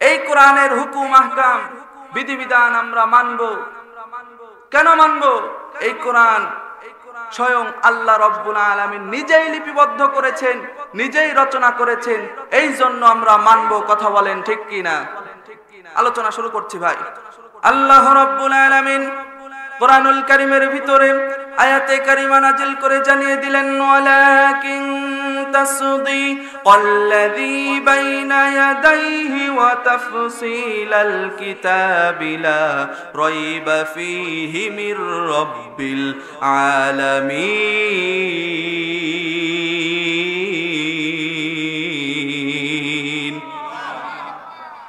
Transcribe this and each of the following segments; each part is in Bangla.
এই কোরআনের হুকুম আহকাম বিধিবিধান আমরা মানব। কেন মানব? এই কোরআন স্বয়ং আল্লাহ রাব্বুল আলামিন নিজেই লিপিবদ্ধ করেছেন, নিজেই রচনা করেছেন, এই জন্য আমরা মানব। কথা বলেন ঠিক কি না? আলোচনা শুরু করছি ভাই। আল্লাহ রাব্বুল আলামিন কোরআনুল কারীমের ভিতরে আয়াতে কারিমা নাযিল করে জানিয়ে দিলেন, ওয়ালাকিন তাসদিকাল্লাযী বাইনা ইয়াদাইহি ওয়া তাফসীলাল কিতাবি লা রাইবা ফীহি মির রাব্বিল আলামিন।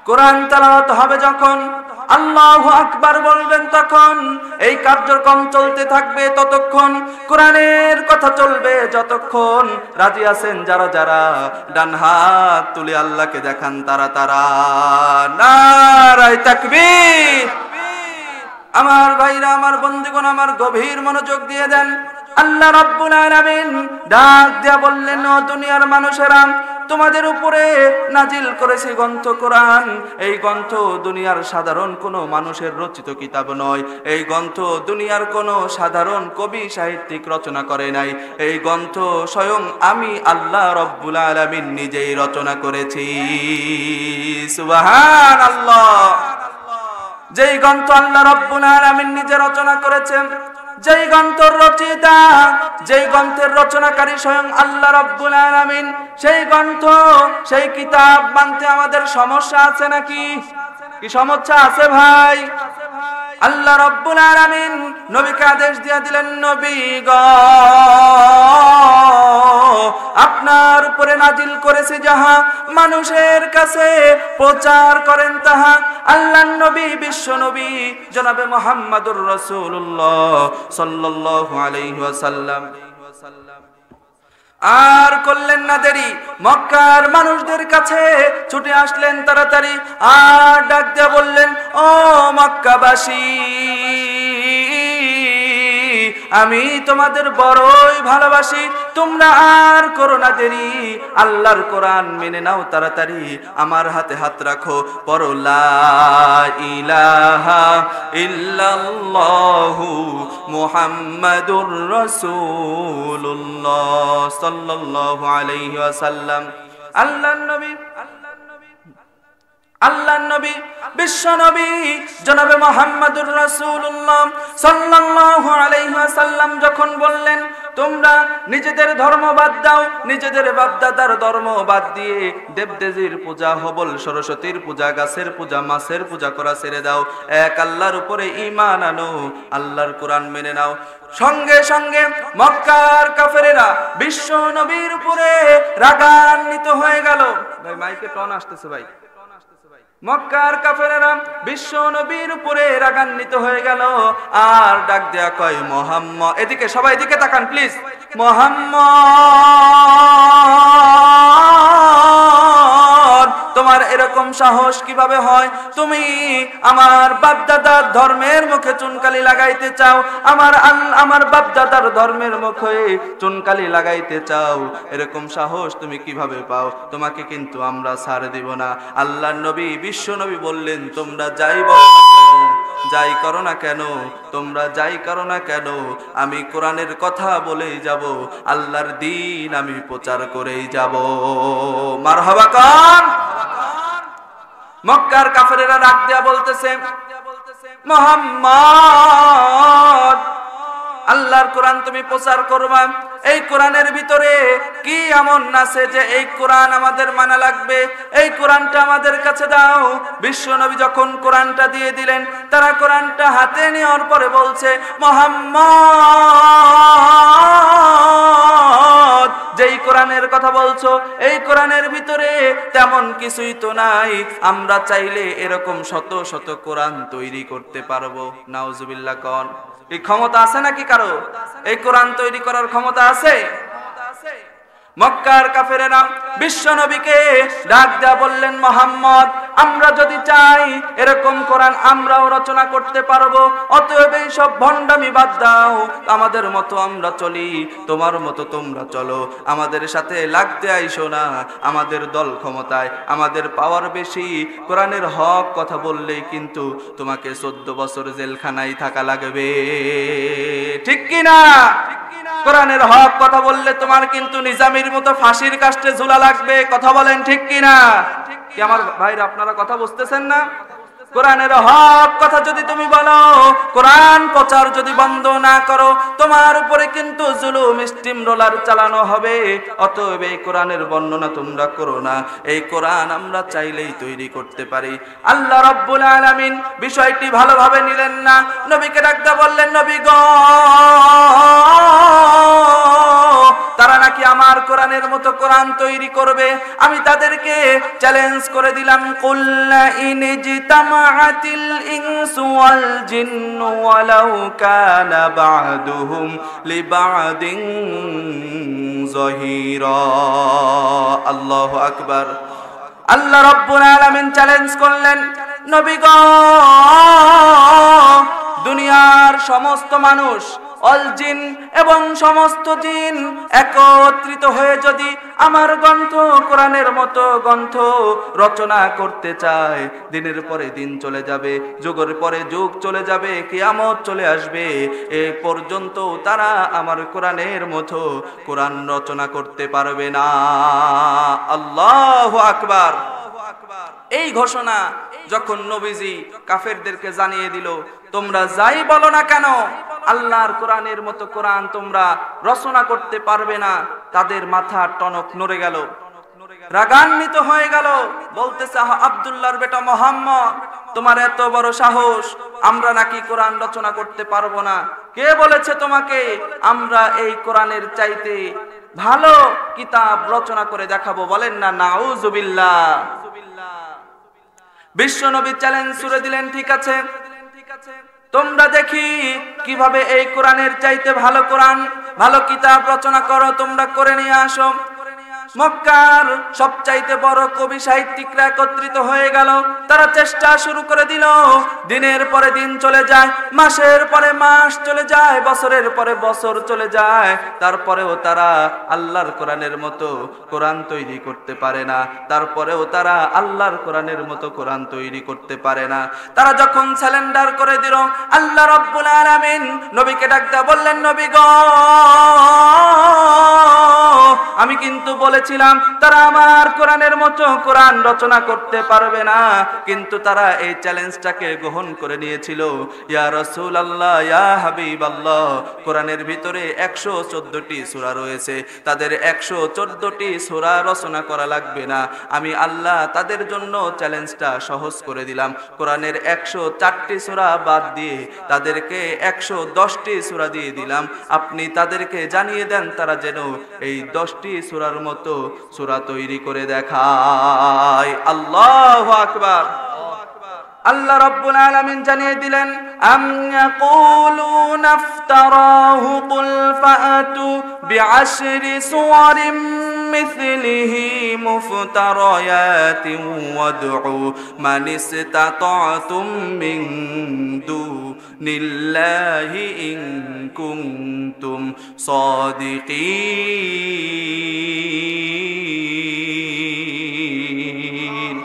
কোরআন তেলাওয়াত হবে যখন, আল্লাহু আকবার বলবেন তখন এই কার্যক্রম চলতে থাকবে ততক্ষণ, কোরআনের কথা চলবে যতক্ষণ। রাজি আছেন যারা যারা? ডান হাত তুলে আল্লাহকে দেখান তারা তারা। নারায়ে তাকবীর। আমার ভাইরা, আমার বন্ধুগণ, আমার গভীর মনোযোগ দিয়ে দেন। আল্লাহ রাব্বুল আলামিন ডাক দিয়া বললেন, ও দুনিয়ার মানুষেরা, তোমাদের উপরে নাজিল করেছি গ্রন্থ কোরআন। এই গ্রন্থ দুনিয়ার সাধারণ কোনো মানুষের রচিত কিতাব নয়। এই গ্রন্থ দুনিয়ার কোনো সাধারণ কবি সাহিত্যিক রচনা করে নাই। এই গ্রন্থ স্বয়ং আমি আল্লাহ রাব্বুল আলামিন নিজেই রচনা করেছি। সুবহানাল্লাহ। যেই গ্রন্থ আল্লাহ রাব্বুল আলামিন নিজে রচনা করেছেন, যেই গ্রন্থের রচয়িতা, যেই গ্রন্থের রচনাকারী স্বয়ং আল্লাহ রাব্বুল আলামিন, সেই গ্রন্থ, সেই কিতাব মানতে আমাদের সমস্যা আছে নাকি? কি সমস্যা আছে ভাই? আল্লাহ রাব্বুল আলামিন নবীকে আদেশ দিয়ে দিলেন, নবী গো, আপনার উপরে নাজিল করেছি যাহা, মানুষের কাছে প্রচার করেন তাহা। আল্লাহর নবী, বিশ্ব নবী জনাবে মুহাম্মদুর রাসূলুল্লাহ সাল্লাল্লাহু আলাইহি ওয়াসাল্লাম আর করলেন না দেরি, মক্কার মানুষদের কাছে ছুটে আসলেন তাড়াতাড়ি, আর ডাক দিয়ে বললেন, ও মক্কাবাসী, আমি তোমাদের বড়ই ভালোবাসি, তোমরা আর করো না দেরি, আল্লাহর কোরআন মেনে নাও তাড়াতাড়ি, আমার হাতে হাত রাখো, পড়ো লা ইলাহা ইল্লাল্লাহু মুহাম্মাদুর রাসূলুল্লাহ সাল্লাল্লাহু আলাইহি ওয়াসাল্লাম। আল্লাহর নবী বিশ্ব নবী জনাবে মুহাম্মদুর রাসূলুল্লাহ সাল্লাল্লাহু আলাইহি ওয়াসাল্লাম যখন বললেন, তোমরা নিজেদের ধর্ম বাদ দাও, নিজেদের বাপদাদার ধর্ম বাদ দিয়ে দেবদেবীর পূজা, হবল সরস্বতীর পূজা, গাছের পূজা, মাছের পূজা করা ছেড়ে দাও, এক আল্লাহর উপরে ঈমান আনো, আল্লাহর কোরআন মেনে নাও। সঙ্গে সঙ্গে মক্কার কাফেরেরা বিশ্ব নবীর উপরে রাগান্বিত হয়ে গেল। ভাই মাইকে টন আসতেছে ভাই। মক্কার কাফেরেরা বিশ্ব নবীর উপরে রাগান্বিত হয়ে গেল, আর ডাক দেয়া কয়, মুহাম্মদ, এদিকে সবাই এদিকে তাকান প্লিজ, মুহাম্মদ, তোমার এরকম সাহস কিভাবে হয়? তুমি আমার বাপদাদার ধর্মের মুখে চুনকালি লাগাইতে চাও, আমার বাপদাদার ধর্মের মুখে চুনকালি লাগাইতে চাও, এরকম সাহস তুমি কিভাবে পাও? তোমাকে কিন্তু আমরা ছাড় দিব না। আল্লাহর নবী বিশ্ব নবী বললেন, তোমরা যাই যাই করো না কেন, তোমরা যাই করো না কেন, আমি কোরআনের কথা বলেই যাব, আল্লাহর দ্বীন আমি প্রচার করেই যাব। মারহাবা কান। মক্কার কাফেরেরা রাগ দেয়া বলতেছে, মুহাম্মদ, আল্লাহর কোরআন তুমি প্রচার করবা, এই কোরআনের ভিতরে কি এমন আছে যে এই কোরআন আমাদের মানা লাগবে? এই কোরআনটা আমাদের কাছে দাও। বিশ্ব নবী যখন কোরআনটা দিয়ে দিলেন, তারা কোরআনটা হাতে নেওয়ার পরে বলছে, মুহাম্মদ, যেই কোরআনের কথা বলছো, এই কোরআনের ভিতরে তেমন কিছুই তো নাই, আমরা চাইলে এরকম শত শত কোরআন তৈরি করতে পারবো। নাউজুবিল্লাহ কোন, এই ক্ষমতা আছে নাকি কারো? এই কোরআন তৈরি করার ক্ষমতা আছে? মক্কার কাফেরেরা বিশ্ব নবীকে ডাক দেয়া বললেন, মুহাম্মদ, আমরা যদি চাই এরকম কোরআন আমরাও রচনা করতে পারবো, অতএব এই সব ভণ্ডামি বাদ দাও, আমাদের মতো আমরা চলি, তোমার মতো তোমরা চলো, আমাদের সাথে লাগতে আইসো না, আমাদের দল ক্ষমতায়, আমাদের পাওয়ার বেশি, কোরআনের হক কথা বললেই কিন্তু তোমাকে 14 বছর জেলখানায় থাকা লাগবে, ঠিক কি না? কোরআনের হক কথা বললে তোমার কিন্তু নিজামীর মতো ফাঁসির কাস্টে ঝুলা লাগবে, কথা বলেন ঠিক কি না? কি আমার ভাইরা আপনারা কথা বুঝতেছেন না? কোরআনের হক কথা যদি তুমি বলো, কোরআন প্রচার যদি বন্ধ না করো, তোমার উপরে কিন্তু জুলুম স্টিম রোলার চালানো হবে। অতএব এই কোরআনের বর্ণনা তোমরা করো না, এই কোরআন আমরা চাইলেই তৈরি করতে পারি। আল্লাহ রাব্বুল আলামিন বিষয়টি ভালোভাবে নিলেন না, নবীকে ডাকতে বললেন, নবী গো, তারা নাকি আমার কোরআনের মতো কোরআন তৈরি করবে, আমি তাদেরকে চ্যালেঞ্জ করে দিলাম, কুল্লা ইনজিতামাআতিল ইনসু ওয়াল জিন্নু ওয়ালাউ কানা বা'দুহুম লিবা'দিন যাহিরা। আল্লাহু আকবার। আল্লাহ রাব্বুল আলামিন চ্যালেঞ্জ করলেন, নবী গো, দুনিয়ার সমস্ত মানুষ, অল জিন এবং সমস্ত জিন একত্রিত হয়ে যদি আমার গ্রন্থ, কোরআনের মতো গ্রন্থ রচনা করতে চায়, দিনের পরে দিন চলে যাবে, যুগের পরে যুগ চলে যাবে, কিয়ামত চলে আসবে, এ পর্যন্ত তারা আমার কোরআনের মতো কোরআন রচনা করতে পারবে না। আল্লাহু আকবার। এই ঘোষণা যখন নবীজি কাফেরদেরকে জানিয়ে দিল, তোমরা যাই বলো না কেন, আল্লাহর কোরআনের মতো কোরআন তোমরা রচনা করতে পারবে না, তাদের মাথা টনক নড়ে গেল, রাগান্বিত হয়ে গেল, বলতেছে, আব্দুল্লাহর বেটা মুহাম্মদ, তোমার এত বড় সাহস, আমরা নাকি কোরআন রচনা করতে পারবো না? কে বলেছে তোমাকে আমরা এই কোরআনের চাইতে ভালো কিতাব রচনা করে দেখাবো? বলেন না নাউজুবিল্লাহ। বিশ্ব নবী চ্যালেঞ্জ ছুড়ে দিলেন, ঠিক আছে, তোমরা দেখি কিভাবে এই কোরআনের চাইতে ভালো কোরআন, ভালো কিতাব রচনা করো, তোমরা করে নিয়ে আসো। মক্কার সবচাইতে বড় কবি সাহিত্যিকরা একত্রিত হয়ে গেল, তারা চেষ্টা শুরু করে দিল। দিনের পরে দিন চলে যায়, মাসের পরে মাস চলে যায়, বছরের পরে বছর চলে যায়, তারপরেও তারা আল্লাহর কোরআনের মতো কোরআন তৈরি করতে পারে না, তারপরেও তারা আল্লাহর কোরআনের মতো কোরআন তৈরি করতে পারে না। তারা যখন স্যালেন্ডার করে দিল, আল্লাহ রাব্বুল আলামিন নবীকে ডাকতে বললেন, নবী গো, আমি কিন্তু বলেছিলাম তারা আমার কোরআনের মতো কোরআন রচনা করতে পারবে না, কিন্তু তারা এই চ্যালেঞ্জটাকে গ্রহণ করে নিয়েছিল। ইয়া রাসূলুল্লাহ, ইয়া হাবিবাল্লাহ, কোরআনের ভিতরে 114টি সূরা রয়েছে, তাদের 114টি সূরা রচনা করা লাগবে না, আমি আল্লাহ তাদের জন্য চ্যালেঞ্জটা সহজ করে দিলাম। কোরআনের 104টি সূরা বাদ দিয়ে তাদেরকে 110টি সূরা দিয়ে দিলাম, আপনি তাদেরকে জানিয়ে দেন তারা যেন এই 10টি সূরার মতো সূরা তৈরি করে দেখায়। আল্লাহু আকবার। আল্লাহ রাব্বুল আলামিন জানিয়ে দিলেন, আম ইয়াকুলুনা ইফতারাহু কুল ফাআতু বিআশরি সুওয়ারিম মিসলিহি মুফতারায়াতিন ওয়াদউ মান ইসতাতা'তুম মিন দুনিল্লাহি ইন কুনতুম সাদিকিন।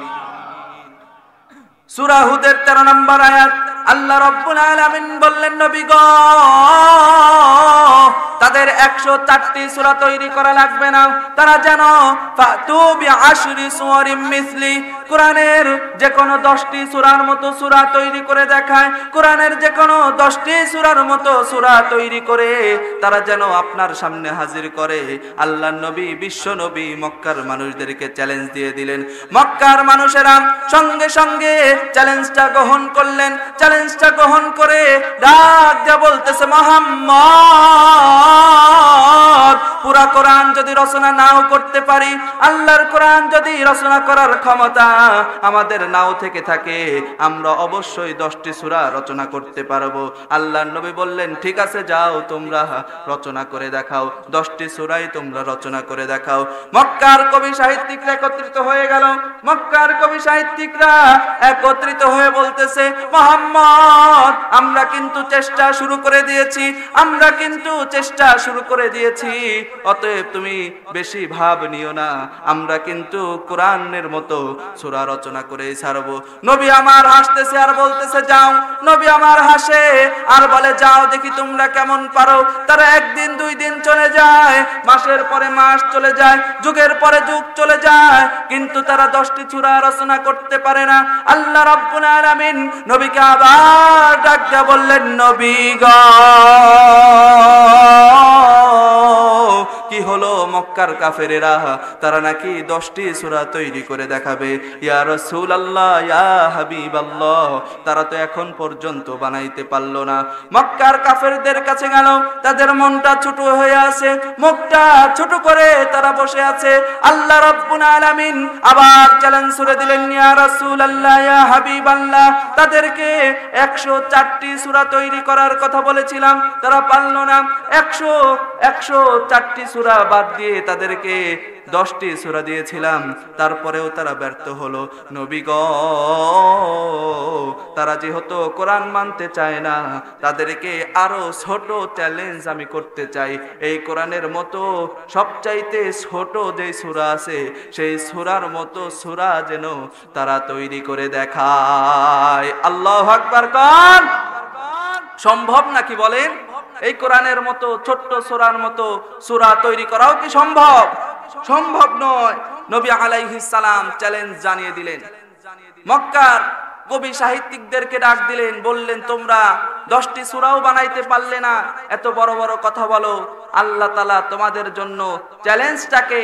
সূরা হুদের 13 নম্বর আয়াত। আল্লাহ রাব্বুল আলামিন বললেন, নবী গো, তাদের 104টি সূরা তৈরি করা লাগবে না, তারা যেন ফাতু বিআশরি সুওয়ারিম মিসলি, কোরআনের যে কোনো 10টি সূরার মতো সূরা তৈরি করে দেখায়, কোরআনের যে কোনো 10টি সূরার মতো সূরা তৈরি করে তারা যেন আপনার সামনে হাজির করে। আল্লাহর নবী, বিশ্ব নবী মক্কার মানুষদেরকে চ্যালেঞ্জ দিয়ে দিলেন। মক্কার মানুষেরা সঙ্গে সঙ্গে চ্যালেঞ্জটা গ্রহণ করলেন। চ্যালেঞ্জটা গ্রহণ করে ডাক দিয়ে বলতেছে, মুহাম্মদ, পুরা কোরআন যদি রচনা নাও করতে পারি, আল্লাহর কোরআন যদি রচনা করার ক্ষমতা আমাদের নাও থেকে থাকে আমরা অবশ্যই 10টি সূরা রচনা করতে পারবো। আল্লাহর নবী বললেন ঠিক আছে যাও তোমরা রচনা করে দেখাও, 10টি সূরাই তোমরা রচনা করে দেখাও। মক্কার কবি সাহিত্যিকরা একত্রিত হয়ে গেল। মক্কার কবি সাহিত্যিকরা একত্রিত হয়ে বলতেছে মুহাম্মদ আমরা কিন্তু চেষ্টা শুরু করে দিয়েছি, আমরা কিন্তু চেষ্টা শুরু করে দিয়েছি, অতএব তুমি বেশি ভাব নিও না, আমরা কিন্তু কোরআনের মতো সূরা রচনা করে ছাড়বো। নবী আমার হাসতেছে আর বলতেছে যাও। নবী আমার হাসে আর বলে যাও দেখি তোমরা কেমন পারো। তারা একদিন 2 দিন চলে যায়, মাসের পরে মাস চলে যায়, যুগের পরে যুগ চলে যায়, কিন্তু তারা 10টি সূরা রচনা করতে পারে না। আল্লাহ রাব্বুল আলামিন নবীকে আবার ডাক দিয়ে বললেন নবী গো কি হলো? মক্কার কাফেরেরা তারা নাকি 10টি সূরা তৈরি করে দেখাবে। ইয়া রাসূলুল্লাহ ইয়া হাবিবাল্লাহ তারা তো এখন পর্যন্ত বানাইতে পারলো না। মক্কার কাফেরদের কাছে গেল, তাদের মনটা ছোট হয়ে আছে, মুখটা ছোট করে তারা বসে আছে। আল্লাহ রাব্বুল আলামিন আবার চ্যালেঞ্জ ছুড়ে দিলেন ইয়া রাসূলুল্লাহ ইয়া হাবিবাল্লাহ তাদেরকে 104টি সূরা তৈরি করার কথা বলেছিলাম, তারা পারলো না। 104টি সূরা বাদ দিয়ে তাদেরকে 10টি সূরা দিয়েছিলাম, তারপরেও তারা ব্যর্থ হলো। নবী গো তারা যেহেতু কোরআন মানতে চায় না, তাদেরকে আরো ছোট চ্যালেঞ্জ আমি করতে চাই। এই কোরআনের মতো সবচাইতে ছোট যে সূরা আছে সেই সূরার মতো সূরা যেন তারা তৈরি করে দেখায়। আল্লাহু আকবার কোন সম্ভব নাকি বলেন? এই কোরআনের মতো ছোট্ট সূরার মতো সূরা তৈরি করাও কি সম্ভব? সম্ভব নয়। নবী আলাইহিস সালাম চ্যালেঞ্জ জানিয়ে দিলেন। মক্কার কবি সাহিত্যিকদেরকে ডাক দিলেন, বললেন তোমরা 10টি সূরাও বানাইতে পারলে না, এত বড় বড় কথা বলো। আল্লাহ তাআলা তোমাদের জন্য চ্যালেঞ্জটাকে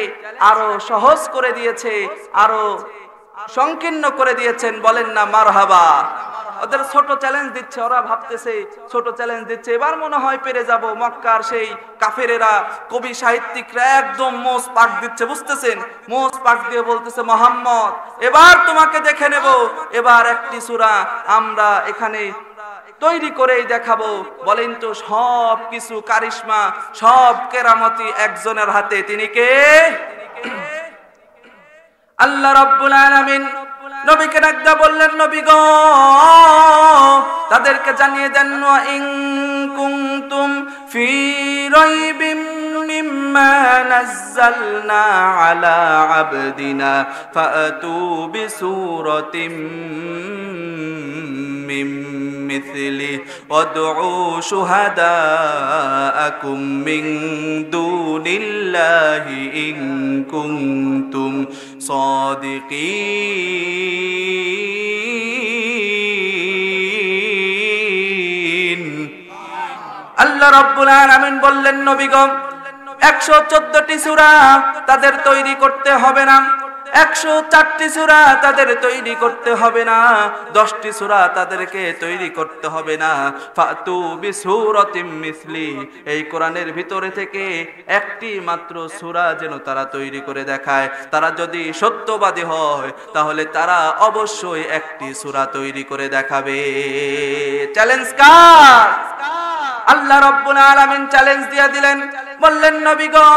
আরো সহজ করে দিয়েছে, আরো সংকীর্ণ করে দিয়েছেন। বলেন না মারহাবা। ওদের ছোট চ্যালেঞ্জ দিচ্ছে, ওরা ভাবতেছে ছোট চ্যালেঞ্জ দিচ্ছে, এবার মনে হয় পেরে যাব। মক্কার সেই কাফেরেরা কবি সাহিত্যিকরা একদম মোষ পাক দিচ্ছে, বুঝতেছেন? মোষ পাক দিয়ে বলতেছে মুহাম্মদ এবার তোমাকে দেখে নেব, এবার একটি সূরা আমরা এখানে তৈরি করেই দেখাবো। বলেন তো সব কিছু কারিশমা সব কেরামতি একজনের হাতে, তিনি কে? আল্লাহ রাব্বুল আলামিন নবীকে ডাকদা বললেন নবী গো তাদেরকে জানিয়ে দেন ইন কুনতুম ফি রাইবিম মিম্মা নাযালনা আলা আবদিনা ফাতু বিসূরাতিম মিন মিথলি ওয়াদউ শুহাদাআকুম মিন দুনিল্লাহি ইন কুনতুম সাদিকিন। আল্লাহ রাব্বুল আলামিন বললেন নবী গো 114টি সূরা তাদের তৈরি করতে হবে না, 104টি সূরা তাদের তৈরি করতে হবে না, 10টি সূরা তাদেরকে তৈরি করতে হবে না। ফাতু বিসূরাতিম মিসলি, এই কোরআনের ভিতরে থেকে একটি মাত্র সূরা যেন তারা তৈরি করে দেখায়। তারা যদি সত্যবাদী হয় তাহলে তারা অবশ্যই একটি সূরা তৈরি করে দেখাবে। চ্যালেঞ্জ কার? আল্লাহ রাব্বুল আলামিন চ্যালেঞ্জ দিয়ে দিলেন, বললেন নবী গো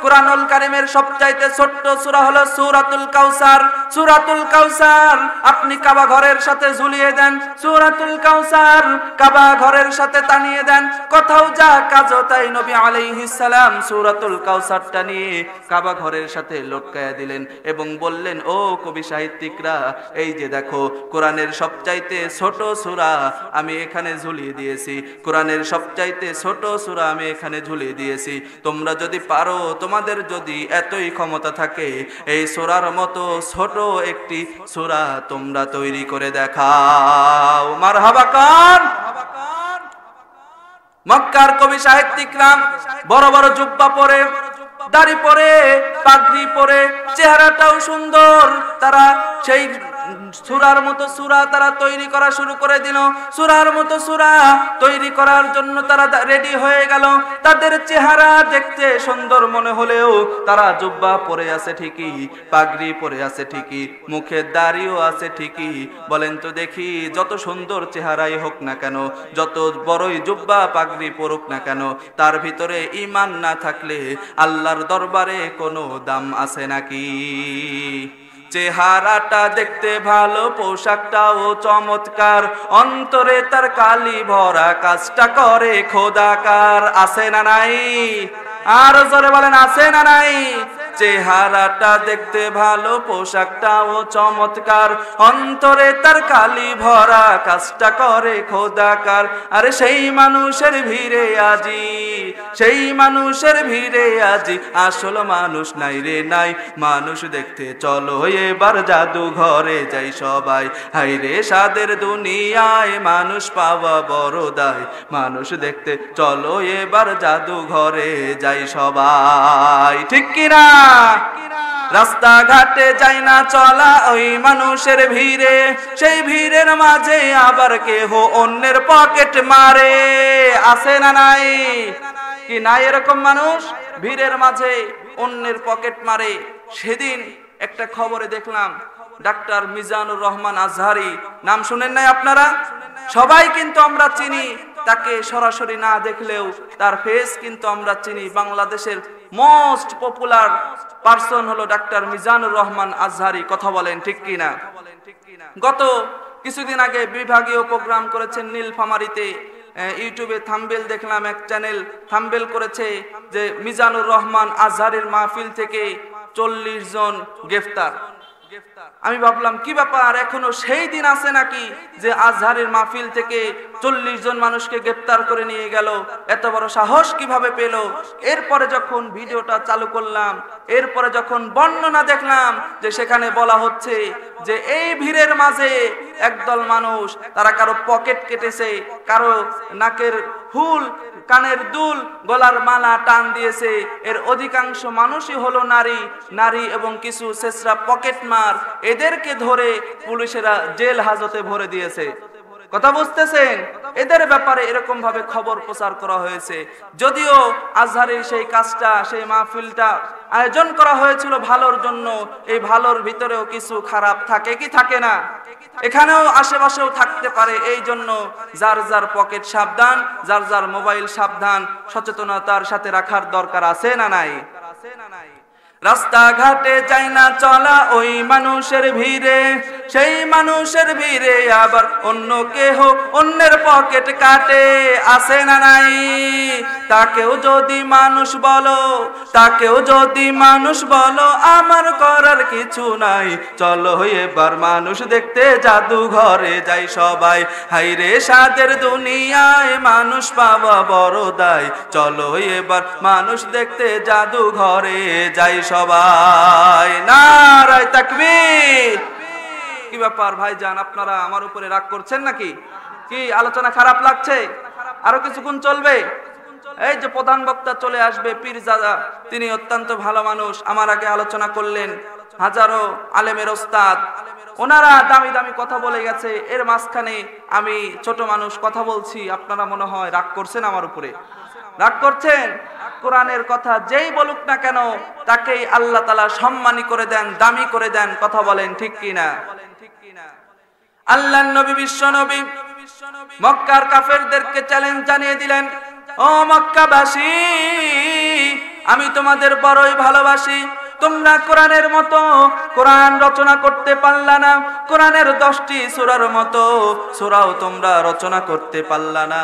কুরআনুল কারীমের সবচাইতে ছোট্ট সূরা হলো সূরাতুল কাউসার। সূরাতুল কাউসার আপনি কাবা ঘরের সাথে ঝুলিয়ে দেন, সূরাতুল কাউসার কাবা ঘরের সাথে টানিয়ে দেন, কোথাও যা কাজ তাই। নবী আলাইহিস সালাম সূরাতুল কাউসারটা নিয়ে কাবা ঘরের সাথে লটকায়া দিলেন এবং বললেন ও কবি সাহিত্যিকরা এই যে দেখো কোরআনের সবচাইতে ছোট সূরা আমি এখানে ঝুলিয়ে দিয়েছি, কোরআনের সবচাইতে ছোট সূরা আমি এখানে ঝুলিয়ে দিয়েছি। তোমরা যদি পারো, তোমাদের যদি এতই ক্ষমতা থাকে, এই সূরার মতো ছোট একটি সূরা তোমরা তৈরি করে দেখাও। মারহাবা কান। মক্কার কবি সাহিত্যিকরা বড় বড় জুব্বা পরে, দাড়ি পরে, পাগড়ি পরে, চেহারাটাও সুন্দর, তারা সেই সূরার মতো সূরা তারা তৈরি করা শুরু করে দিল। সূরার মতো সূরা তৈরি করার জন্য তারা রেডি হয়ে গেল। তাদের চেহারা দেখতে সুন্দর মনে হলেও তারা জুব্বা পরে আছে ঠিকই, পাগড়ি পরে আছে ঠিকই, মুখে দাড়িও আছে ঠিকই। বলেন তো দেখি, যত সুন্দর চেহারাই হোক না কেন, যত বড়ই জুব্বা পাগড়ি পরুক না কেন, তার ভিতরে ঈমান না থাকলে আল্লাহর দরবারে কোনো দাম আছে নাকি? চেহারাটা দেখতে ভালো, পোশাকটাও চমৎকার, অন্তরে তার কালি ভরা, কাজটা করে খোদাকার। আছে না নাই? আর জোরে বলেন, আছে না নাই? চেহারাটা দেখতে ভালো, পোশাকটাও চমৎকার, অন্তরে তার কালি ভরা, কাজটা করে খোদাকার। আরে সেই মানুষের ভিড়ে আজি, সেই মানুষের ভিড়ে আজি আসল মানুষ নাই রে নাই। মানুষ দেখতে চলো এবার জাদু ঘরে যাই সবাই, হাই রে সাদের দুনিয়ায় মানুষ পাওয়া বড় দায়। মানুষ দেখতে চলো এবার জাদু ঘরে যাই সবাই, ঠিক কিনা? রাস্তাঘাটে যাই না চলা ওই মানুষের ভিড়ে, সেই ভিড়ের মাঝে আবার কেহ অন্যের পকেট মারে। আছে না নাই? কি নাই এরকম মানুষ? ভিড়ের মাঝে অন্যের পকেট মারে। সেদিন একটা খবরে দেখলাম ডাক্তার মিজানুর রহমান আজহারি, নাম শুনেন নাই আপনারা? সবাই কিন্তু আমরা চিনি তাকে, সরাসরি না দেখলেও তার ফেস কিন্তু আমরা চিনি। বাংলাদেশের মোস্ট পপুলার পারসন হলো ডাক্তার মিজানুর রহমান আজহারি। কথা বলেন ঠিক কিনা? গত কিছুদিন আগে বিভাগীয় প্রোগ্রাম করেছেন নীলফামারীতে। ইউটিউবে থাম্বনেল দেখলাম, এক চ্যানেল থাম্বনেল করেছে যে মিজানুর রহমান আজহারির মাহফিল থেকে 40 জন গ্রেফতার। আমি ভাবলাম কি ব্যাপার, এখনো সেই দিন আছে নাকি যে আজহারের মাহফিল থেকে 40 জন মানুষকে গ্রেফতার করে নিয়ে গেল? এত বড় সাহস কিভাবে পেল? এরপরে যখন ভিডিওটা চালু করলাম, এরপরে যখন বর্ণনা দেখলাম যে সেখানে বলা হচ্ছে যে এই ভিড়ের মাঝে একদল মানুষ তারা কারো পকেট কেটেছে, কারো নাকের ফুল, কানের দুল, গলার মালা টান দিয়েছে। এর অধিকাংশ মানুষই হলো নারী, নারী এবং কিছু ছেঁচড়া পকেট মার। এদেরকে ধরে পুলিশেরা জেল হাজতে ভরে দিয়েছে। কথা বুঝতেছেন? এদের ব্যাপারে এরকম ভাবে খবর প্রচার করা হয়েছে। যদিও আজহারের সেই কাজটা, সেই মাহফিলটা আয়োজন করা হয়েছিল ভালোর জন্য, এই ভালোর ভিতরেও কিছু খারাপ থাকে কি থাকে না? এখানেও আশেপাশেও থাকতে পারে। এই জন্য যার যার পকেট সাবধান, যার যার মোবাইল সাবধান, সচেতনতার সাথে রাখার দরকার আছে না নাই? রাস্তাঘাটে যাই না চলা ওই মানুষের ভিড়ে, সেই মানুষের ভিড়ে আবার অন্য কেহ অন্যের পকেট কাটে। আছে না নাই? তাকেও যদি মানুষ বলো, তাকেও যদি মানুষ বলো আমার করার কিছু নাই। চলো এবার মানুষ দেখতে জাদু ঘরে যাই সবাই, হাইরে সাদের দুনিয়ায় মানুষ পাওয়া বড় দায়। চলো এবার মানুষ দেখতে জাদু ঘরে যাই সবাই। নারায়ে তাকবীর। কি ব্যাপার ভাইজান, আপনারা আমার উপরে রাগ করছেন নাকি? কি আলোচনা খারাপ লাগছে? আরো কিছুক্ষণ চলবে? এই যে প্রধান বক্তা চলে আসবে পীরজাদা, তিনি অত্যন্ত ভালো মানুষ, আমার আগে আলোচনা করলেন। হাজারো আলেমের ওস্তাদ, ওনারা দামি দামি কথা বলে গেছে। এর মাঝখানে আমি ছোট মানুষ কথা বলছি, আপনারা মনে হয় রাগ করছেন আমার উপরে? রাগ করছেন? কোরআনের কথা যেই বলুক না কেন তাকেই আল্লাহ তাআলা সম্মানী করে দেন, দামি করে দেন। কথা বলেন ঠিক কিনা? আল্লাহর নবী, বিশ্ব নবী মক্কার কাফেরদেরকে চ্যালেঞ্জ জানিয়ে দিলেন, ও মক্কাবাসী, আমি তোমাদের বড়ই ভালোবাসি। তোমরা কোরআনের মতো কোরআন রচনা করতে পারলা না, কোরআনের 10টি সূরার মতো সূরাও তোমরা রচনা করতে পারলা না।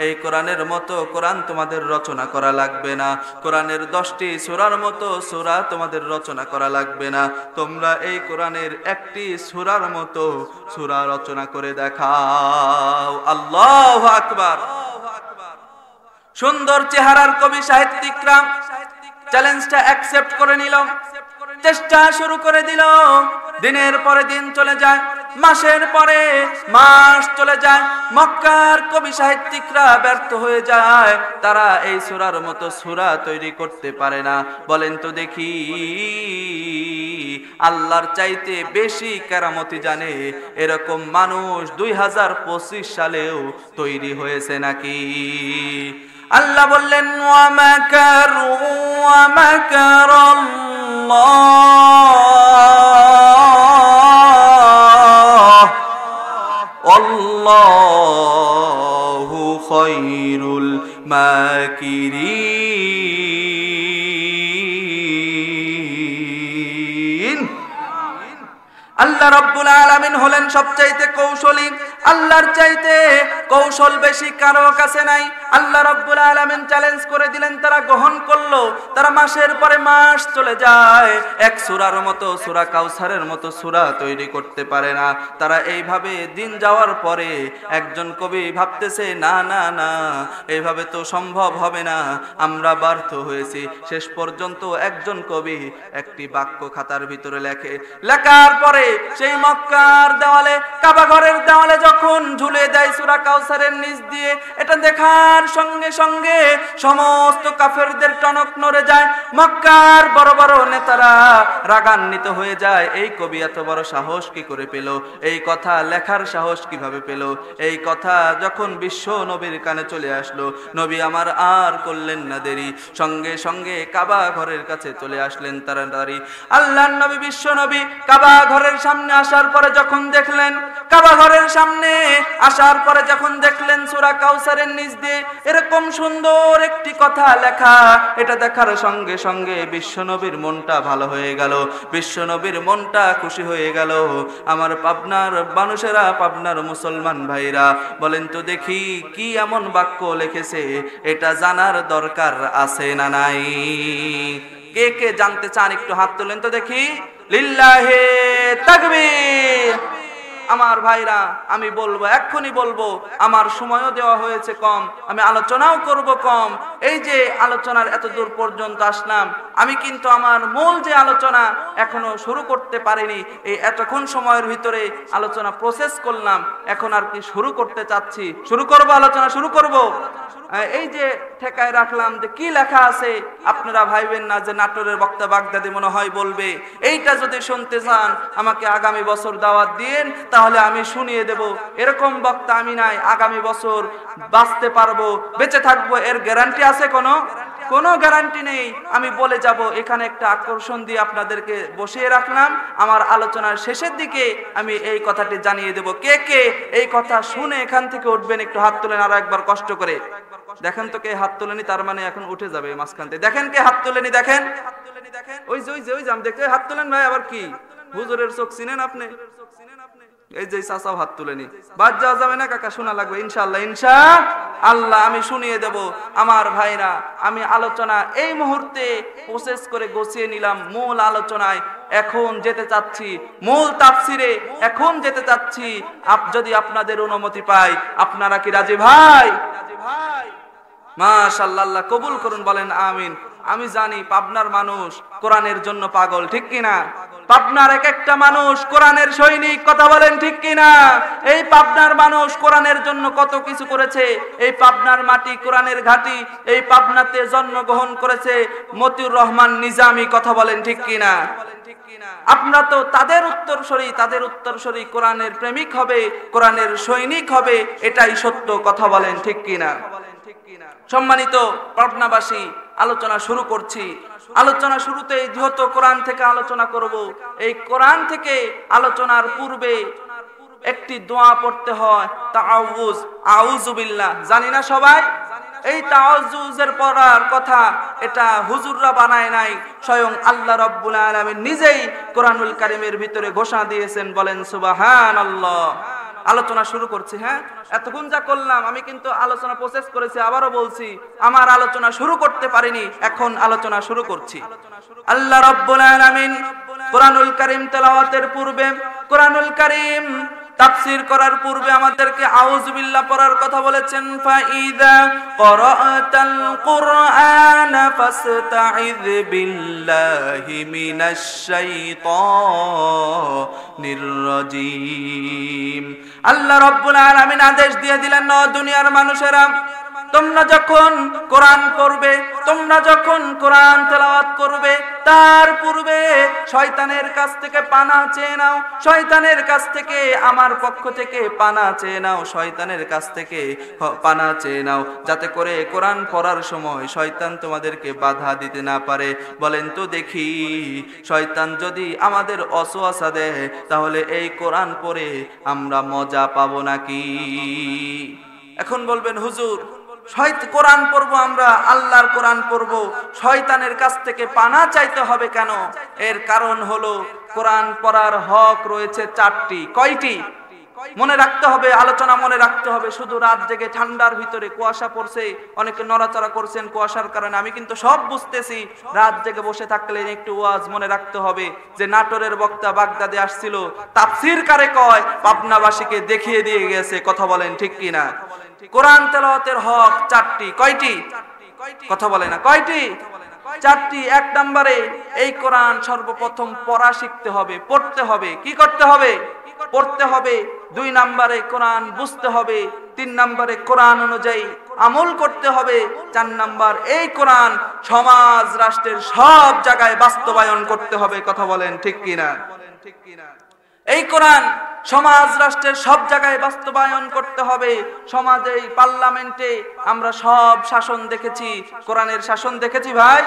এই কোরআনের মতো কোরআন তোমাদের রচনা করা লাগবে না, কোরআনের 10টি সূরার মতো সূরা তোমাদের রচনা করা লাগবে না। তোমরা এই কোরআনের একটি সূরার মতো সূরা রচনা করে দেখাও। আল্লাহু আকবার। সুন্দর চেহারার কবি সাহিত্যিকরা চ্যালেঞ্জটা অ্যাকসেপ্ট করে নিল, চেষ্টা শুরু করে দিল। দিনের পরে দিন চলে যায়, মাসের পরে মাস চলে যায়, মক্কার কবি সাহিত্যিকরা ব্যর্থ হয়ে যায়। তারা এই সূরার মতো সূরা তৈরি করতে পারে না। বলেন তো দেখি, আল্লাহর চাইতে বেশি কেরামতি জানে এরকম মানুষ 2025 সালেও তৈরি হয়েছে নাকি? আল্লাহ বললেন ওয়া মাকারু ওয়া মাকারাল্লাহ আল্লাহু খায়রুল মাকিরিন। আল্লাহ রাব্বুল আলামিন হলেন সবচাইতে কৌশলী। আল্লাহর চাইতে কৌশল বেশি কারো কাছে নাই। আল্লাহ রাব্বুল আলামিন চ্যালেঞ্জ করে দিলেন, তারা গ্রহণ করলো। তারা মাসের পরে মাস চলে যায়, এক সূরার মতো, সূরা কাউসারের মতো সূরা তৈরি করতে পারে না। তারা এইভাবে দিন যাওয়ার পরে একজন কবি ভাবতেছে, না না না, এইভাবে তো সম্ভব হবে না, আমরা ব্যর্থ হয়েছি। শেষ পর্যন্ত একজন কবি একটি বাক্য খাতার ভিতরে লেখে। লেখার পরে সেই মক্কার দেওয়ালে, কাবা ঘরের দেওয়ালে যখন ঝুলে দেয় সূরা কাউসারের নিচ দিয়ে, এটা দেখার সঙ্গে সঙ্গে সমস্ত কাফেরদের টনক নড়ে যায়। মক্কার বড় বড় নেতারা রাগান্বিত হয়ে যায়, এই কবি এত বড় সাহস কি করে পেল, এই কথা লেখার সাহস কিভাবে পেল। এই কথা যখন বিশ্ব নবীর কানে চলে আসলো, নবী আমার আর করলেন না দেরি, সঙ্গে সঙ্গে কাবা ঘরের কাছে চলে আসলেন তাড়াতাড়ি। আল্লাহর নবী বিশ্ব নবী কাবা ঘরের সামনে আসার পরে যখন দেখলেন, কাবা ঘরের সামনে আসার পরে যখন দেখলেন সূরা কাউসারের নিচ দিয়ে এরকম সুন্দর একটি কথা লেখা, এটা দেখার সঙ্গে সঙ্গে বিশ্বনবীর মনটা ভালো হয়ে গেল, বিশ্বনবীর মনটা খুশি হয়ে গেল। আমার পাবনার মানুষেরা, পাবনার মুসলমান ভাইরা, বলেন তো দেখি কি এমন বাক্য লিখেছে, এটা জানার দরকার আছে না নাই? কে কে জানতে চান একটু হাত তোলেন তো দেখি। লিল্লাহে তাকবীর। আমার ভাইরা, আমি বলবো, এক্ষুনি বলবো, আমার সময়ও দেওয়া হয়েছে কম, আমি আলোচনাও করব কম। এই যে আলোচনার এত দূর পর্যন্ত আসলাম, আমি কিন্তু আমার মূল যে আলোচনা এখনো শুরু করতে পারিনি। এই এতক্ষণ সময়ের ভিতরে আলোচনা প্রসেস করলাম, এখন আর কি শুরু করতে চাচ্ছি, শুরু করব, আলোচনা শুরু করব। এই যে ঠেকায় রাখলাম যে কি লেখা আছে, আপনারা ভাইবেন না যে নাটোরের বক্তা বাগদাদি মনে হয় বলবে। এইটা যদি শুনতে চান আমাকে আগামী বছর দাওয়াত দিন, তাহলে আমি শুনিয়ে দেব। এরকম বক্তা আমি নাই, আগামী বছর বাঁচতে পারবো, বেঁচে থাকবো, এর গ্যারান্টি আছে? কোনো গ্যারান্টি নেই। আমি বলে যাব, এখানে একটা আকর্ষণ দিয়ে আপনাদেরকে বসিয়ে রাখলাম, আমার আলোচনার শেষের দিকে আমি এই কথাটি জানিয়ে দেব। কে কে এই কথা শুনে এখান থেকে উঠবেন একটু হাত তোলেন, আরো একবার কষ্ট করে দেখেন তো কে হাত তোলেনি, তার মানে এখন উঠে যাবে মাঝখান থেকে। দেখেন কে হাত তোলেনি, দেখেন ওই যে আমি দেখতে হাত তোলেন ভাই। আবার কি হুজুরের চোখ চিনেন আপনি? এই যে চাচাও হাত তুলেনি, বাদ যাওয়া যাবে না কাকা, শোনা লাগবে ইনশাআল্লাহ। ইনশাআল্লাহ আমি শুনিয়ে দেব। আমার ভাইরা, আমি আলোচনা এই মুহূর্তে প্রসেস করে গুছিয়ে নিলাম, মূল আলোচনায় এখন যেতে চাচ্ছি, মূল তাফসিরে এখন যেতে চাচ্ছি। যদি আপনাদের অনুমতি পাই, আপনারা কি রাজি ভাই? মাশাআল্লাহ, আল্লাহ কবুল করুন, বলেন আমিন। আমি জানি পাবনার মানুষ কোরআনের জন্য পাগল, ঠিক কিনা? পাবনার এক একটা মানুষ কোরআনের সৈনিক, কথা বলেন ঠিক কিনা? এই পাবনার মানুষ কোরআনের জন্য কত কিছু করেছে। এই পাবনার মাটি কোরআনের ঘাঁটি, এই পাবনাতে জন্মগ্রহণ করেছে মতিউর রহমান নিজামী, কথা বলেন ঠিক কিনা? আপনারা তো তাদের উত্তরসূরি কোরআনের প্রেমিক হবে, কোরআনের সৈনিক হবে, এটাই সত্য, কথা বলেন ঠিক কিনা? সম্মানিত পাবনাবাসী, আলোচনা শুরু করছি। আলোচনা শুরুতে যেহেতু কোরআন থেকে আলোচনা করব, এই কোরআন থেকে আলোচনার পূর্বে একটি দোয়া পড়তে হয়, তাআউযুজ, আউযু বিল্লাহ। জানি না সবাই এই তাআউযুজের পড়ার কথা, এটা হুজুররা বানায় নাই, স্বয়ং আল্লাহ রাব্বুল আলামিন নিজেই কোরআনুল কারীমের ভিতরে ঘোষণা দিয়েছেন, বলেন সুবহানাল্লাহ। আলোচনা শুরু করছি। হ্যাঁ, এতক্ষণ যা করলাম আমি কিন্তু আলোচনা প্রসেস করেছি, আবারও বলছি, আমার আলোচনা শুরু করতে পারিনি, এখন আলোচনা শুরু করছি। আল্লাহ রাব্বুল আলামিন কোরআনুল কারীম তেলাওয়াতের পূর্বে, কোরআনুল কারীম তাফসীর করার পূর্বে আমাদেরকে আউযু বিল্লাহ পড়ার কথা বলেছেন। ফাইদা ক্বরাআতাল কুরআন ফাসতাইয বিল্লাহি মিনাশ শাইতানির রাজীম। আল্লাহ রাব্বুল আলামিন আদেশ দিয়ে দিলেন, দুনিয়ার মানুষেরা তোমরা যখন কোরআন পড়বে, তোমরা যখন কোরআন তেলাওয়াত করবে, তার পূর্বে শয়তানের কাছ থেকে পানা চেয়ে নাও, শয়তানের কাছ থেকে আমার পক্ষ থেকে পানা চেয়ে নাও, শয়তানের কাছ থেকে পানা চেয়ে নাও, যাতে করে কোরআন পড়ার সময় শয়তান তোমাদেরকে বাধা দিতে না পারে। বলেন তো দেখি, শয়তান যদি আমাদের ওয়াসওয়াসা দেয়, তাহলে এই কোরআন পড়ে আমরা মজা পাবো নাকি? এখন বলবেন হুজুর, কোরআন পড়বো আমরা, আল্লাহর কোরআন পড়বো, শয়তানের কাছ থেকে পানা চাইতে হবে কেন? এর কারণ হলো কোরআন পড়ার হক রয়েছে 4টি। কয়টি? মনে রাখতে হবে, আলোচনা মনে রাখতে হবে। শুধু রাত জেগে ঠান্ডার ভিতরে কুয়াশা পড়ছে, অনেকে নড়াচড়া করছেন কুয়াশার কারণে, আমি কিন্তু সব বুঝতেছি। রাত জেগে বসে থাকলে একটু ওয়াজ মনে রাখতে হবে যে নাটোরের বক্তা বাগদাদে আসছিল, তাফসীর কারে কয় পাবনাবাসীকে দেখিয়ে দিয়ে গেছে। কথা বলেন ঠিক কিনা? কোরআন তেলাওয়াতের হক 4টি। কয়টি? কথা বলে না, কয়টি? 4টি। 1 নম্বরে এই কোরআন সর্বপ্রথম পড়া শিখতে হবে, পড়তে হবে। কি করতে হবে? পড়তে হবে। 2 নম্বরে কোরআন বুঝতে হবে। 3 নম্বরে কোরআন অনুযায়ী আমল করতে হবে। 4 নম্বর এই কোরআন সমাজ রাষ্ট্রের সব জায়গায় বাস্তবায়ন করতে হবে। কথা বলেন ঠিক কিনা? এই কোরআন সমাজ রাষ্ট্রের সব জায়গায় বাস্তবায়ন করতে হবে। সমাজে, পার্লামেন্টে আমরা সব শাসন দেখেছি, কোরআনের শাসন দেখেছি ভাই,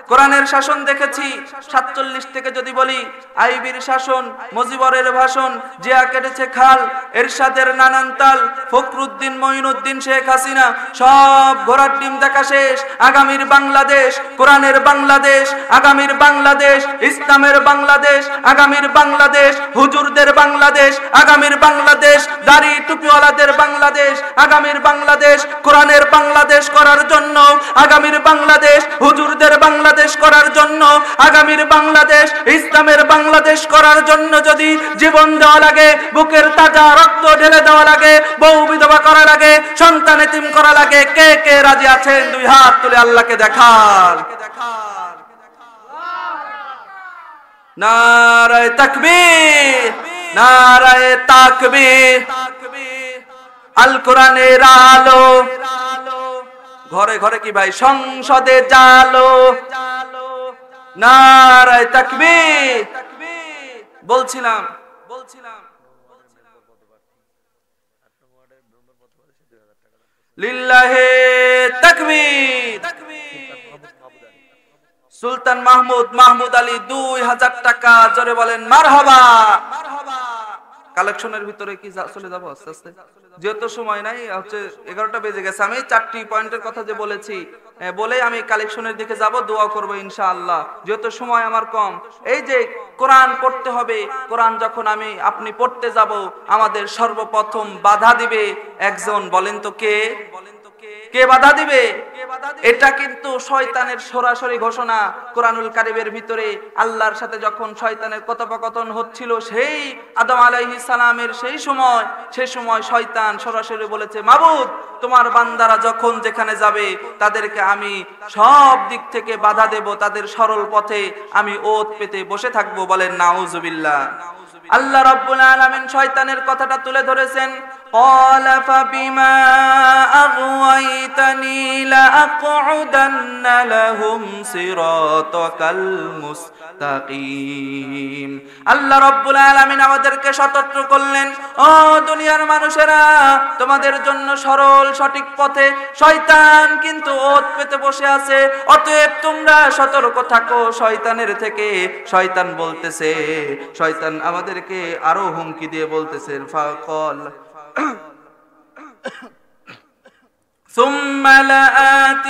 কোরআনের শাসন দেখেছি। 47 থেকে যদি বলি, আইবির শাসন, মুজিবরের ভাষণ, জিয়া কেটেছে খাল, এরশাদের নানান তাল, ফখরুদ্দিন, মঈনুদ্দিন, শেখ হাসিনা, সব ঘোড়ার ডিম দেখা শেষ। আগামীর বাংলাদেশ কোরআনের বাংলাদেশ, আগামীর বাংলাদেশ ইসলামের বাংলাদেশ, আগামীর বাংলাদেশ হুজুরদের বাংলাদেশ, আগামীর বাংলাদেশ দাড়ি টুপিওয়ালাদের বাংলাদেশ, আগামীর বাংলাদেশ কোরআনের বাংলাদেশ করার জন্য, আগামীর বাংলাদেশ হুজুরদের বাংলাদেশ করার জন্য, আগামীর বাংলাদেশ ইসলামের বাংলাদেশ করার জন্য যদি জীবন দেওয়া লাগে, বুকের তাজা রক্ত ঢেলে দেওয়া লাগে, বউ বিধবা করা লাগে, সন্তান এতিম করা লাগে, কে কে রাজি আছেন? 2 হাত তুলে আল্লাহকে দেখান। নারায়ে তাকবীর, নারায়ে তাকবীর। আল কোরআনের আলো ঘরে ঘরে কি ভাই? সংসদে জালো। নারায়ে তাকবীর। বলছিলাম লিল্লাহে তাকবীর। সুলতান মাহমুদ আলী 2000 টাকা। জোরে বলেন মারহাবা। কালেকশনের ভিতরে কি চলে যাবো আস্তে আস্তে, যেহেতু সময় নাই, হচ্ছে 11টা বেজে গেছে। আমি 4টি পয়েন্টের কথা যে বলেছি, বলে আমি কালেকশনের দিকে যাব, দোয়া করবো ইনশাআল্লাহ, যেহেতু সময় আমার কম। এই যে কোরআন পড়তে হবে, কোরআন যখন আপনি পড়তে যাব, আমাদের সর্বপ্রথম বাধা দিবে একজন। বলেন তো কে? কে বাধা দিবে? এটা কিন্তু শয়তানের সরাসরি ঘোষণা। কোরআনুল কারীমের ভিতরে আল্লাহর সাথে যখন শয়তানের কথোপকথন হচ্ছিল, সেই আদম আলাইহিস সালামের সেই সময় শয়তান সরাসরি বলেছে, মাবুদ তোমার বান্দারা যখন যেখানে যাবে তাদেরকে আমি সব দিক থেকে বাধা দেব, তাদের সরল পথে আমি ওত পেতে বসে থাকবো। বলেন নাউজুবিল্লাহ। আল্লাহ রাব্বুল আলামিন শয়তানের কথাটা তুলে ধরেছেন, ক্বালা ফাবিমা আগওয়াইতানি লাআকউদান্না লাহুম সিরাতাকাল মুস্তাকিম। আল্লাহ রাব্বুল আলামিন আমাদেরকে সতর্ক করলেন, ও দুনিয়ার মানুষেরা, তোমাদের জন্য সরল সঠিক পথে শয়তান কিন্তু ওত পেতে বসে আছে, অতএব তোমরা সতর্ক থাকো শয়তানের থেকে। শয়তান বলতেছে, শয়তান আমাদেরকে আরো হুমকি দিয়ে বলতেছেন, ফাকাল ثم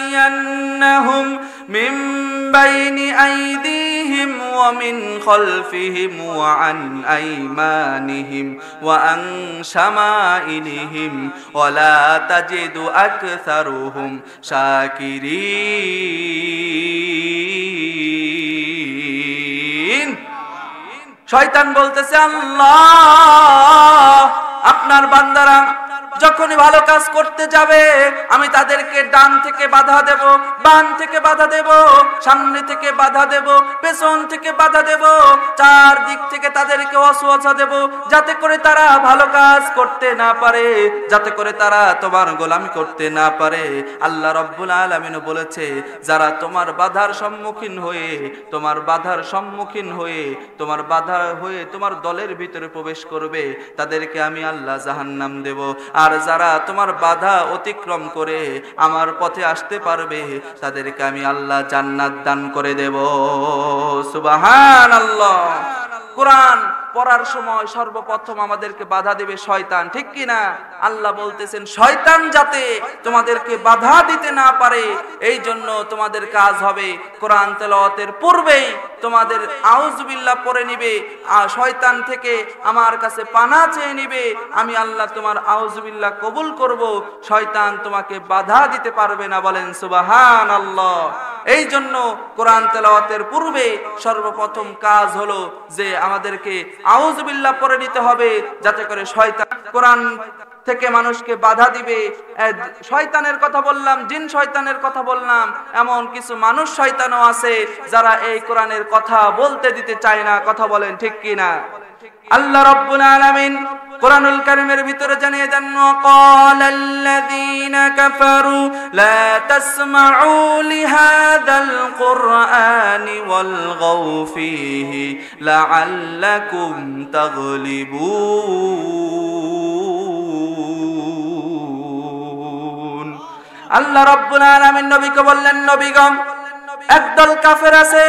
لآتينهم من بين أيديهم ومن خلفهم وعن أيمانهم وعن شمائلهم ولا تجد أكثرهم شاكرين। শয়তান বলতেছে, আল্লাহ আপনার বান্দারা যখনই ভালো কাজ করতে যাবে আমি তাদেরকে ডান থেকে বাধা দেব, বাম থেকে বাধা দেব, সামনে থেকে বাধা দেব, পেছন থেকে বাধা দেব, চারদিক থেকে তাদেরকে ওয়াসওয়াসা দেব, যাতে করে তারা ভালো কাজ করতে না পারে, যাতে করে তারা তোমার গোলামি করতে না পারে। আল্লাহ রাব্বুল আলামিন বলেছে, যারা তোমার বাধার সম্মুখীন হয়ে তোমার দলের ভিতরে প্রবেশ করবে তাদেরকে আমি আল্লাহ জাহান্নাম দেব। আর যারা তোমার বাধা অতিক্রম করে আমার পথে আসতে পারবে তাদেরকে আমি আল্লাহ জান্নাত দান করে দেব। সুবহানাল্লাহ। কোরআন পড়ার সময় সর্বপ্রথম আমাদেরকে বাধা দেবে শয়তান, ঠিক কি না? আল্লাহ বলতেছেন শয়তান যাতে তোমাদেরকে বাধা দিতে না পারে এই জন্য তোমাদের কাজ হবে কোরআন তেলাওয়াতের পূর্বেই তোমাদের আউযুবিল্লাহ পড়ে নিবে, আর শয়তান থেকে আমার কাছে পানাহ চেয়ে নিবে, আমি আল্লাহ তোমার আউযুবিল্লাহ কবুল করব, শয়তান তোমাকে বাধা দিতে পারবে না। বলেন সুবহানাল্লাহ। এই জন্য কোরআন তেলাওয়াতের পূর্বে সর্বপ্রথম কাজ হলো যে আমাদেরকে আউযুবিল্লাহ পড়ে নিতে হবে, যাতে করে শয়তান কোরআন থেকে মানুষকে বাধা দিবে। শয়তানের কথা বললাম, জিন শয়তানের কথা বললাম, এমন কিছু মানুষ শয়তানও আছে যারা এই কোরআনের কথা বলতে দিতে চায় না। কথা বলেন ঠিক কি না? আল্লাহ রাব্বুল আলামিন কোরআনুল কারীমের ভিতরে জানিয়ে দেন, ক্বালাল্লাযীনা কাফারু লা তাসমাউ লিহাযাল কুরআনি ওয়ালগাউ ফীহি লাআল্লাকুম তাগলিবুন। আল্লাহ রাব্বুল আলামিন নবীকে বললেন, নবীগণ একদল কাফের আছে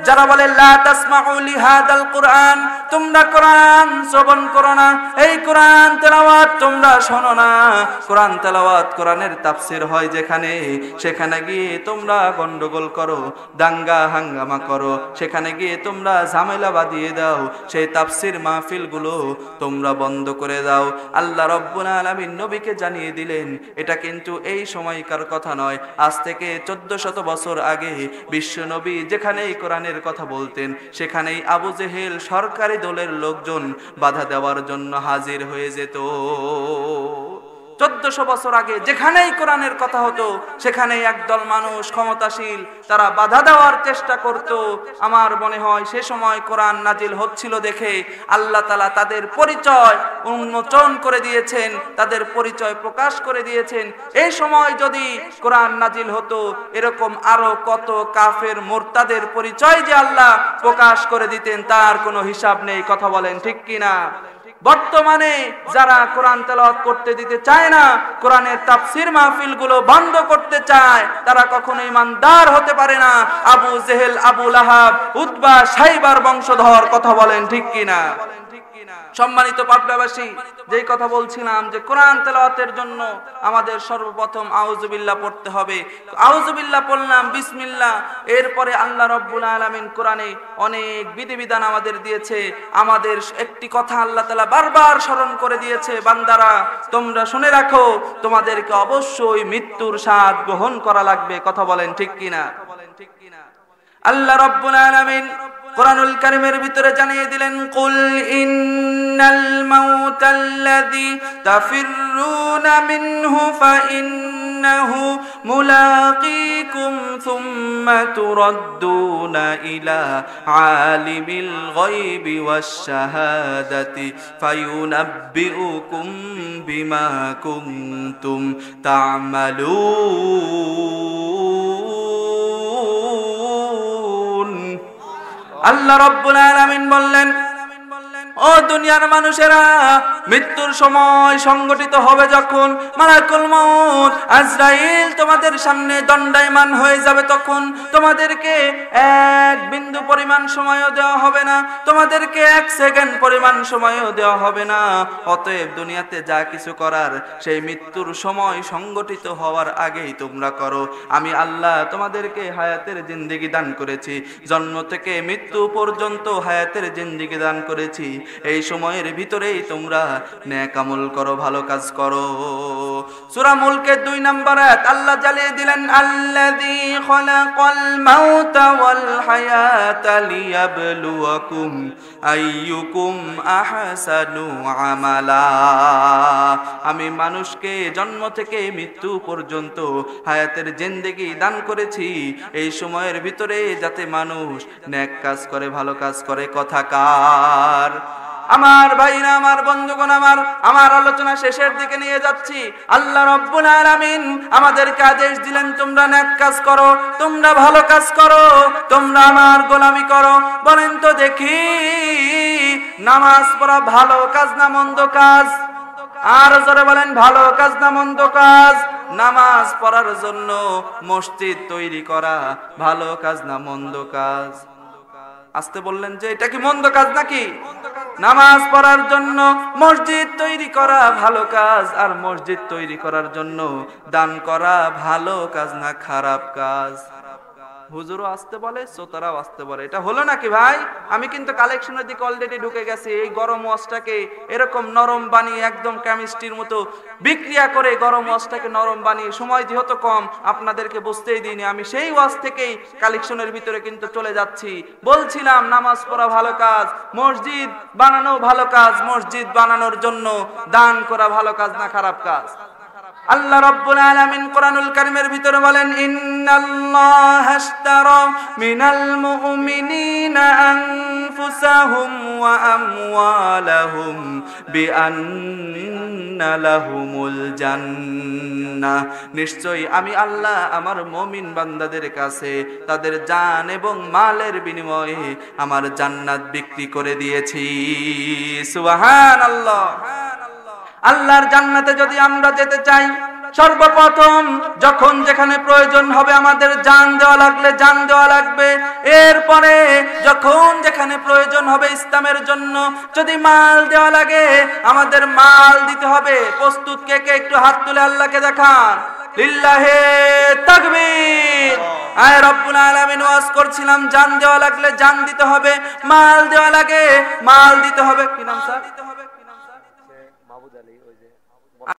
যারা বলে লা তাসমাউ লিহাযাল কুরআন, তোমরা কোরআন শ্রবণ করো না, এই কোরআন তেলাওয়াত তোমরা শোনো না। কোরআন তেলাওয়াত কোরআনের তাফসীর হয় যেখানে, সেখানে গিয়ে তোমরা গন্ডগোল করো, দাঙ্গা হাঙ্গামা করো, সেখানে গিয়ে তোমরা ঝামেলা বাঁধিয়ে দাও, সেই তাফসীর মাহফিলগুলো তোমরা বন্ধ করে দাও। আল্লাহ রাব্বুল আলামিন নবীকে জানিয়ে দিলেন এটা কিন্তু এই সময়কার কথা নয়, আজ থেকে 1400 বছর আগে বিশ্ব নবী যেখানেই কোরআনের কথা বলতেন সেখানেই আবু জেহেল সরকারি দলের লোকজন বাধা দেওয়ার জন্য হাজির হয়ে যেত। 1400 বছর আগে যেখানেই কোরআনের কথা হতো সেখানেই একদল মানুষ ক্ষমতাশীল তারা বাধা দেওয়ার চেষ্টা করত। আমার মনে হয় সে সময় কোরআন নাজিল হচ্ছিল দেখে আল্লাহ তাআলা তাদের পরিচয় উন্মোচন করে দিয়েছেন, তাদের পরিচয় প্রকাশ করে দিয়েছেন। এই সময় যদি কোরআন নাজিল হতো এরকম আরো কত কাফের মুরতাদের পরিচয় যে আল্লাহ প্রকাশ করে দিতেন তার কোনো হিসাব নেই। কথা বলেন ঠিক কিনা? বর্তমানে যারা কোরআন তেলাওয়াত করতে দিতে চায় না, কোরআনের তাফসীর মাহফিলগুলো বন্ধ করতে চায়, তারা কখনো ঈমানদার হতে পারে না। আবু জেহেল, আবু লাহাব, উতবা, সাইবার বংশধর। কথা বলেন ঠিক কিনা? সম্মানিত পাবনাবাসী, যেই কথা বলছিলাম যে কোরআন তেলাওয়াতের জন্য আমাদের সর্বপ্রথম আউযুবিল্লাহ পড়তে হবে। আউযুবিল্লাহ পড়লাম, বিসমিল্লাহ, এরপরে আল্লাহ রাব্বুল আলামিন কোরআনে অনেক বিধিবিধান আমাদের দিয়েছে। আমাদের একটি কথা আল্লাহ তাআলা বারবার স্মরণ করে দিয়েছে, বান্দারা তোমরা শুনে রাখো, তোমাদেরকে অবশ্যই মৃত্যুর স্বাদ গ্রহণ করা লাগবে। কথা বলেন ঠিক কিনা? আল্লাহ রাব্বুল আলামিন কোরআনুল কারীমের ভিতরে জানিয়ে দিলেন, কুল ইন্নাল মাউতাল্লাযী তাফিররুনা মিনহু ফাইন্নাহু মুলাকীকুম সুম্মা তুরাদ্দুনা ইলা আলিমিল গায়বি ওয়াশ শাহাদাতি ফায়ুনাব্বিউকুম বিমা কুনতুম তা'মালুন। আল্লাহ রাব্বুল আলামিন বললেন, ও দুনিয়ার মানুষেরা, মৃত্যুর সময় সংগঠিত হবে যখন মালাকুল মউত আজরাইল তোমাদের সামনে দণ্ডায়মান হয়ে যাবে, তখন তোমাদেরকে এক বিন্দু পরিমাণ সময়ও দেওয়া হবে না, তোমাদেরকে 1 সেকেন্ড পরিমাণ সময়ও দেওয়া হবে না। অতএব দুনিয়াতে যা কিছু করার সেই মৃত্যুর সময় সংগঠিত হওয়ার আগেই তোমরা করো। আমি আল্লাহ তোমাদেরকে হায়াতের জিন্দেগি দান করেছি, জন্ম থেকে মৃত্যু পর্যন্ত হায়াতের জিন্দেগি দান করেছি। এই সময়ের ভিতরেই তোমরা নেক আমল করো, ভালো কাজ করো। সূরা মুলকের 2 নম্বর আয়াত আল্লাহ জ্বালিয়ে দিলেন, আল্লাযী খালাকাল মাউতা ওয়াল হায়াতা লিয়াবলুয়াকুম আইয়ুকুম আহসানু আমালা। আমি মানুষকে জন্ম থেকে মৃত্যু পর্যন্ত হায়াতের জিন্দেগি দান করেছি এই সময়ের ভিতরে যাতে মানুষ নেক কাজ করে, ভালো কাজ করে। কথাকার আমার ভাইরা, আমার বন্ধুগণ, আমার আলোচনা শেষের দিকে নিয়ে যাচ্ছি। আল্লাহ রাব্বুল আলামিন আমাদেরকে আদেশ দিলেন, তোমরা নেক কাজ করো, তোমরা ভালো কাজ করো, তোমরা আমার গোলামি করো। বলেন তো দেখি, নামাজ পড়া ভালো কাজ না মন্দ কাজ? আর জোরে বলেন, ভালো কাজ না মন্দ কাজ? নামাজ পড়ার জন্য মসজিদ তৈরি করা ভালো কাজ না মন্দ কাজ? আসতে বললেন যে এটা কি মন্দ কাজ নাকি? নামাজ পড়ার জন্য মসজিদ তৈরি করা ভালো কাজ, আর মসজিদ তৈরি করার জন্য দান করা ভালো কাজ না খারাপ কাজ? হুজুরও আসতে বলে, শ্রোতারাও আসতে বলে। এটা হলো নাকি ভাই? আমি কিন্তু কালেকশনের দিকে অলরেডি ঢুকে গেছি। এই গরম ওয়াজটাকে এরকম নরম বানিয়ে একদম কেমিস্ট্রির মতো বিক্রিয়া করে গরম ওয়াজটাকে নরম বানিয়ে সময় যেহেতু কম আপনাদেরকে বুঝতেই দিইনি, আমি সেই ওয়াজ থেকেই কালেকশনের ভিতরে কিন্তু চলে যাচ্ছি। বলছিলাম নামাজ পড়া ভালো কাজ, মসজিদ বানানো ভালো কাজ, মসজিদ বানানোর জন্য দান করা ভালো কাজ না খারাপ কাজ? আল্লাহ রাব্বুল আলামিন কোরআনুল কারীমের ভিতরে বলেন, ইন্নাল্লাহা আশতারা মিনাল মুমিনিনা আনফুসাহুম ওয়া আমওয়ালাহুম বিআন্না লাহুমুল জান্নাহ। নিশ্চয়ই আমি আল্লাহ আমার মুমিন বান্দাদের কাছে তাদের জান এবং মালের বিনিময়ে আমার জান্নাত বিক্রি করে দিয়েছি। সুবহানাল্লাহ। আল্লাহর জান্নাতে যদি আমরা যেতে চাই, সর্বপ্রথম যখন যেখানে প্রয়োজন হবে আমাদের জান দেওয়া লাগলে জান দেওয়া লাগবে। এরপরে যখন যেখানে প্রয়োজন হবে ইসলামের জন্য যদি মাল দেওয়া লাগে আমাদের মাল দিতে হবে। প্রস্তুত কে কে? একটু হাত তুলে আল্লাহকে দেখান। লিল্লাহে তাকবীর। আয় রব্বুল আলামিন ওয়াজ করছিলাম, জান দেওয়া লাগলে জান দিতে হবে, মাল দেওয়া লাগে মাল দিতে হবে। কি নাম স্যার?